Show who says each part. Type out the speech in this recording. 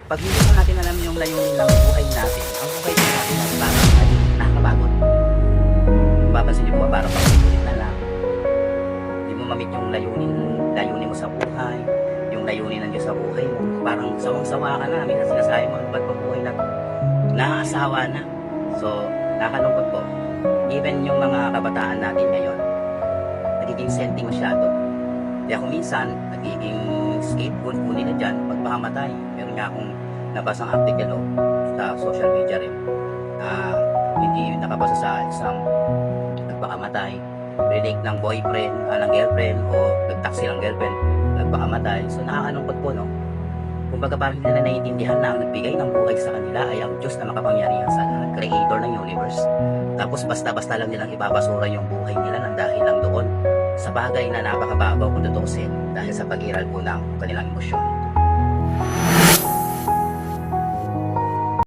Speaker 1: Pag hindi pa natin alam yung layunin ng buhay natin, ang buhay natin ay parang ay nakakapagod. Papansin niyo po, parang paulit na lang. Hindi mo mamit yung layunin mo sa buhay, yung layunin ng Diyos sa buhay mo. Parang sawang-sawa ka na. Minsan sinasabi mo, ba't pa buhay na nakaasawa na. So, nakakalungkot po. Even yung mga kabataan natin ngayon, nagiging setting masyado. Kaya kung minsan, nagiging scapegoat po nila dyan, pagpakamatay. Meron nga akong nabasang article sa social media rin. Hindi nakabasa sa isang nagpakamatay, relate ng boyfriend, ng girlfriend, o nagtaksi ng girlfriend, nagpakamatay. So nakakalungkot po, no? Kumbaga parang hindi na naiintindihan na ang nagbigay ng buhay sa kanila ay ang Diyos na makapangyarihan sa lahat, creator ng universe. Tapos basta-basta lang nilang ibabasura yung buhay nila nang dahil lang doon sa bagay na napakababaw kung tutusin dahil sa pag-iral po ng kanilang emosyon.